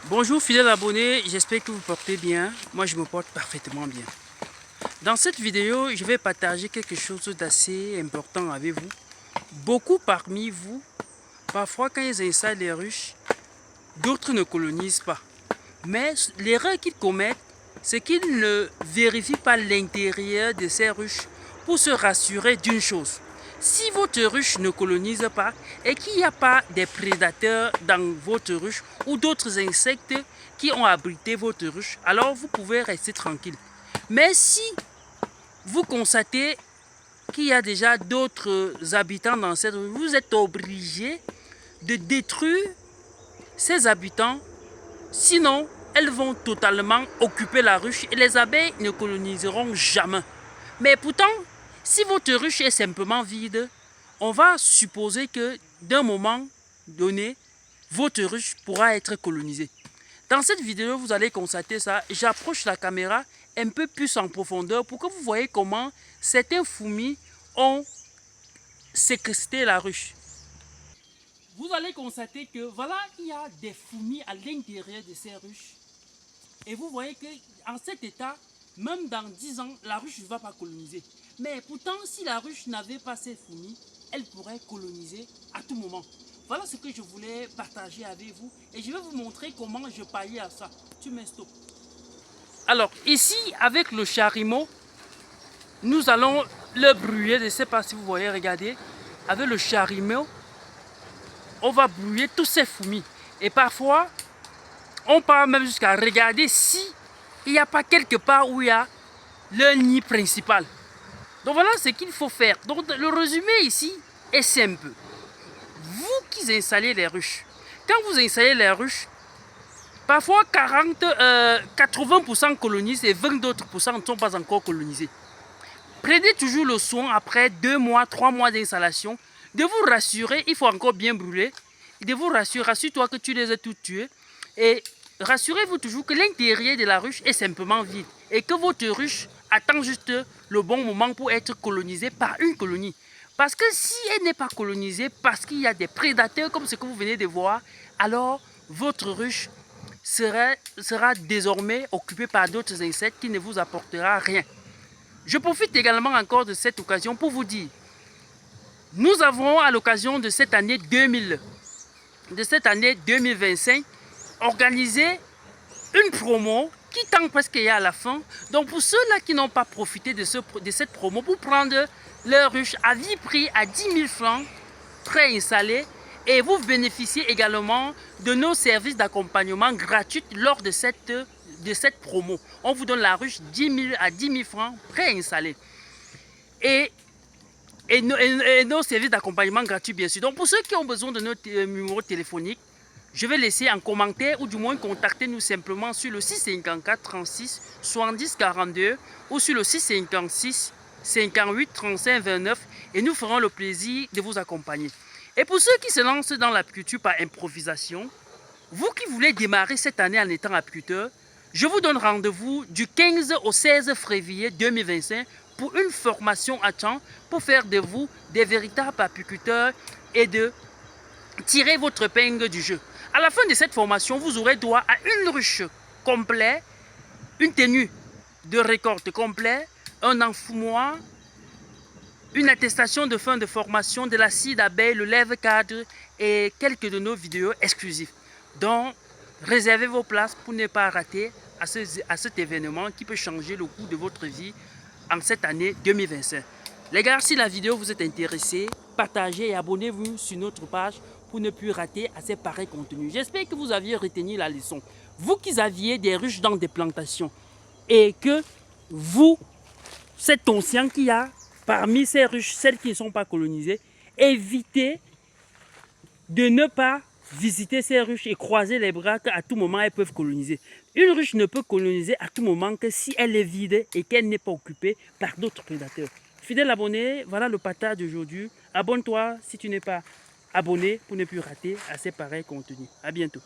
Bonjour fidèles abonnés, j'espère que vous portez bien. Moi je me porte parfaitement bien. Dans cette vidéo, je vais partager quelque chose d'assez important avec vous. Beaucoup parmi vous, parfois quand ils installent les ruches, d'autres ne colonisent pas. Mais l'erreur qu'ils commettent, c'est qu'ils ne vérifient pas l'intérieur de ces ruches pour se rassurer d'une chose. Si votre ruche ne colonise pas et qu'il n'y a pas des prédateurs dans votre ruche ou d'autres insectes qui ont abrité votre ruche, alors vous pouvez rester tranquille. Mais si vous constatez qu'il y a déjà d'autres habitants dans cette ruche, vous êtes obligé de détruire ces habitants, sinon elles vont totalement occuper la ruche et les abeilles ne coloniseront jamais. Mais pourtant, si votre ruche est simplement vide, on va supposer que d'un moment donné, votre ruche pourra être colonisée. Dans cette vidéo, vous allez constater ça. J'approche la caméra un peu plus en profondeur pour que vous voyez comment certains fourmis ont séquestré la ruche. Vous allez constater que voilà, il y a des fourmis à l'intérieur de ces ruches. Et vous voyez qu'en cet état, même dans 10 ans, la ruche ne va pas coloniser. Mais pourtant, si la ruche n'avait pas ces fourmis, elle pourrait coloniser à tout moment. Voilà ce que je voulais partager avec vous. Et je vais vous montrer comment je parie à ça. Tu mets stop. Alors, ici, avec le chalumeau, nous allons le brouiller. Je ne sais pas si vous voyez, regardez. Avec le chalumeau, on va brouiller tous ces fourmis. Et parfois, on part même jusqu'à regarder si il n'y a pas quelque part où il y a le nid principal. Donc voilà ce qu'il faut faire. Donc le résumé ici est simple. Vous qui installez les ruches, quand vous installez les ruches, parfois 80% colonisent et 20 d'autres pourcents ne sont pas encore colonisés. Prenez toujours le soin après 2 mois, 3 mois d'installation de vous rassurer, il faut encore bien brûler, de vous rassurer, rassure-toi que tu les as toutes tuées et rassurez-vous toujours que l'intérieur de la ruche est simplement vide et que votre ruche attend juste le bon moment pour être colonisée par une colonie. Parce que si elle n'est pas colonisée, parce qu'il y a des prédateurs comme ce que vous venez de voir, alors votre ruche sera désormais occupée par d'autres insectes qui ne vous apportera rien. Je profite également encore de cette occasion pour vous dire, nous avons à l'occasion de cette année 2025 organisé une promo qui tend presque à la fin. Donc pour ceux-là qui n'ont pas profité de cette promo pour prendre leur ruche à vie prix à 10 000 francs préinstallés et vous bénéficiez également de nos services d'accompagnement gratuits lors de cette promo. On vous donne la ruche à 10 000 francs préinstallés. Et nos services d'accompagnement gratuits bien sûr. Donc pour ceux qui ont besoin de notre numéro téléphonique, je vais laisser en commentaire ou du moins contactez-nous simplement sur le 654 36 70 42 ou sur le 656 58 35 29 et nous ferons le plaisir de vous accompagner. Et pour ceux qui se lancent dans l'apiculture par improvisation, vous qui voulez démarrer cette année en étant apiculteur, je vous donne rendez-vous du 15 au 16 février 2025 pour une formation à temps pour faire de vous des véritables apiculteurs et de tirer votre épingle du jeu. À la fin de cette formation, vous aurez droit à une ruche complète, une tenue de récolte complète, un enfoumoir, une attestation de fin de formation, de la scie d'abeille, le lève-cadre et quelques de nos vidéos exclusives. Donc, réservez vos places pour ne pas rater à cet événement qui peut changer le cours de votre vie en cette année 2025. Les gars, si la vidéo vous est intéressée, partagez et abonnez-vous sur notre page pour ne plus rater à ces pareils contenus. J'espère que vous aviez retenu la leçon. Vous qui aviez des ruches dans des plantations et que vous êtes conscient qu'il y a parmi ces ruches, celles qui ne sont pas colonisées, évitez de ne pas visiter ces ruches et croiser les bras qu'à tout moment elles peuvent coloniser. Une ruche ne peut coloniser à tout moment que si elle est vide et qu'elle n'est pas occupée par d'autres prédateurs. Fidèle abonné, voilà le partage d'aujourd'hui. Abonne-toi si tu n'es pas abonné pour ne plus rater à ces pareils contenus. À bientôt.